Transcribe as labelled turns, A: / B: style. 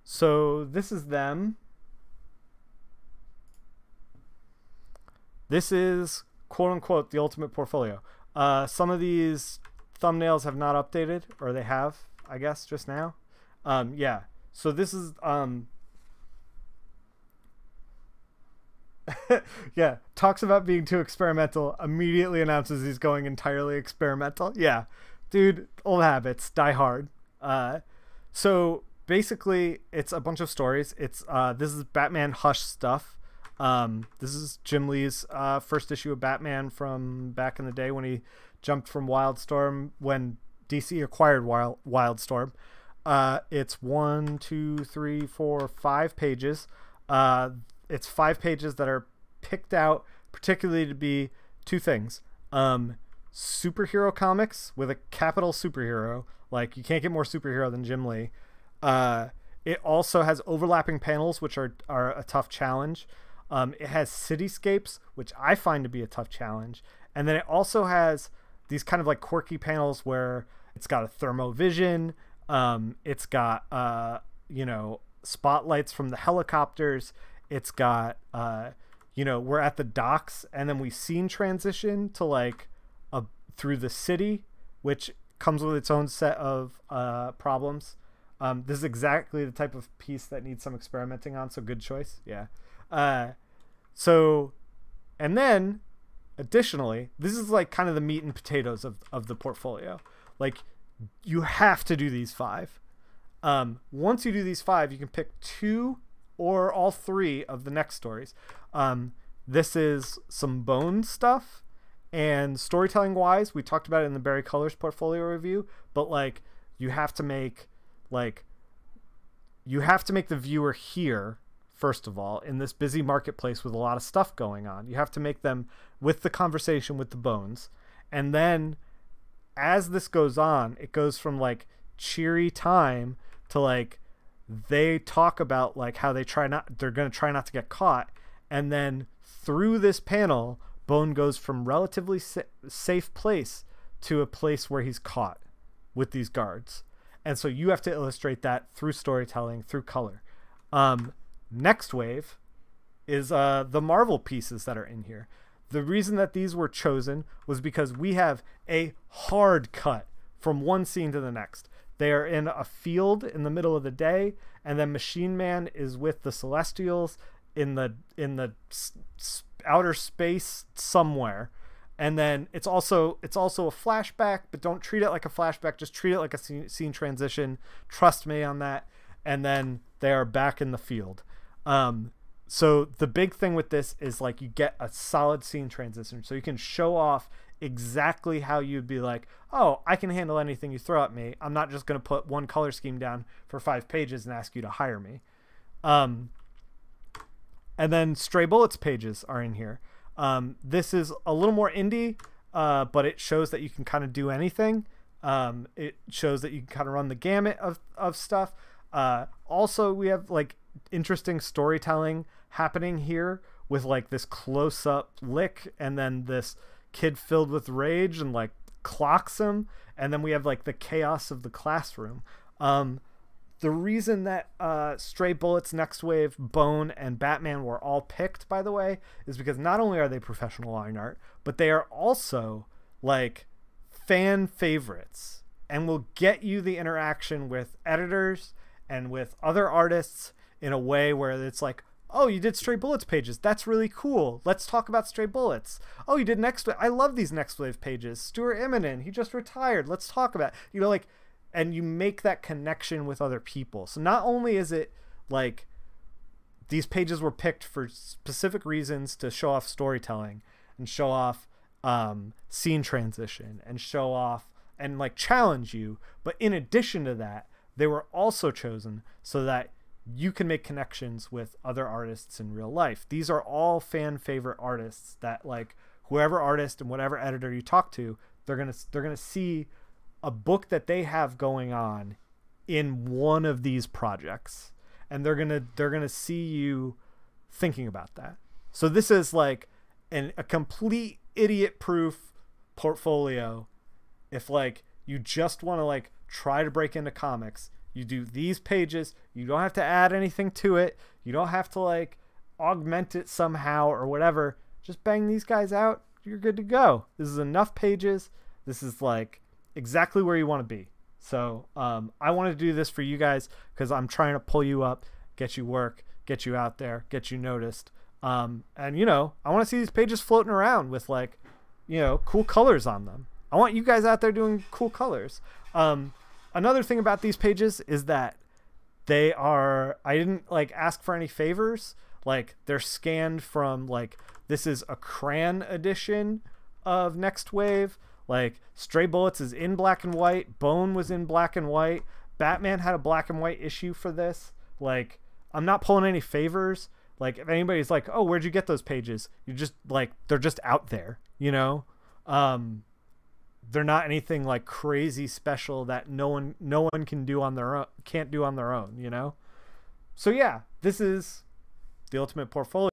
A: So this is them. This is quote unquote the ultimate portfolio. Some of these thumbnails have not updated, or they have, I guess, just now. Yeah. So this is yeah, talks about being too experimental, immediately announces he's going entirely experimental. Yeah. Dude, old habits, die hard. So basically it's a bunch of stories. It's this is Batman Hush stuff. This is Jim Lee's first issue of Batman from back in the day when he jumped from Wildstorm, when DC acquired Wildstorm. It's 1, 2, 3, 4, 5 pages. It's 5 pages that are picked out particularly to be two things. Superhero comics with a capital superhero. Like, you can't get more superhero than Jim Lee. It also has overlapping panels, which are a tough challenge. It has cityscapes, which I find to be a tough challenge. And then it also has these kind of like quirky panels where it's got a thermovision. It's got, you know, spotlights from the helicopters. It's got, you know, we're at the docks and then we scene transition to like through the city, which comes with its own set of problems. This is exactly the type of piece that needs some experimenting on, so good choice. Yeah. So, and then additionally, this is like kind of the meat and potatoes of the portfolio. Like, you have to do these 5. Once you do these 5, you can pick 2 or all 3 of the next stories. This is some bone stuff, and storytelling wise, we talked about it in the Barry Colors portfolio review, but like, you have to make the viewer here, first of all, in this busy marketplace with a lot of stuff going on. You have to make them with the conversation with the bones. And then as this goes on, it goes from like cheery time to like, they talk about like how they're going to try not to get caught. And then through this panel, Bone goes from relatively safe place to a place where he's caught with these guards. And so you have to illustrate that through storytelling, through color. Next wave is the Marvel pieces that are in here. The reason that these were chosen was because we have a hard cut from one scene to the next. They are in a field in the middle of the day, and then Machine Man is with the Celestials in the outer space somewhere. And then it's also a flashback, but don't treat it like a flashback. Just treat it like a scene transition. Trust me on that. And then they are back in the field. So the big thing with this is like, you get a solid scene transition, so you can show off exactly how you'd be like, oh, I can handle anything you throw at me. I'm not just going to put one color scheme down for 5 pages and ask you to hire me. And then Stray Bullets pages are in here. This is a little more indie, but it shows that you can kind of do anything. It shows that you can kind of run the gamut of stuff. Also, we have like interesting storytelling happening here with like this close-up lick and then this kid filled with rage and like clocks him, and then we have like the chaos of the classroom. The reason that Stray Bullets, Next Wave, Bone, and Batman were all picked, by the way, is because not only are they professional line art, but they are also like fan favorites and will get you the interaction with editors and with other artists in a way where it's like, oh, you did Stray Bullets pages. That's really cool. Let's talk about Stray Bullets. Oh, you did Next Wave. I love these Next Wave pages. Stuart Immonen, he just retired. Let's talk about it. You know, like, and you make that connection with other people. So not only is it like these pages were picked for specific reasons to show off storytelling and show off scene transition and show off and like challenge you, but in addition to that, they were also chosen so that you can make connections with other artists in real life. These are all fan favorite artists that like whoever artist and whatever editor you talk to, they're gonna see a book that they have going on in one of these projects, and they're gonna see you thinking about that. So this is like a complete idiot proof portfolio. If like you just want to like try to break into comics, You do these pages. You don't have to add anything to it. You don't have to like augment it somehow or whatever. Just bang these guys out. You're good to go. This is enough pages. This is like exactly where you want to be. So I want to do this for you guys because I'm trying to pull you up, get you work, get you out there, get you noticed. And, you know, I want to see these pages floating around with like, you know, cool colors on them. I want you guys out there doing cool colors. Another thing about these pages is that they are, I didn't like ask for any favors. Like they're scanned from like, this is a crayon edition of Next Wave. Like Stray Bullets is in black and white. Bone was in black and white. Batman had a black and white issue for this. Like I'm not pulling any favors. Like if anybody's like, oh, where'd you get those pages? You just like, they're just out there, you know? They're not anything like crazy special that no one can do on their own, can't do on their own, you know? So yeah, this is the Ultimate Portfolio.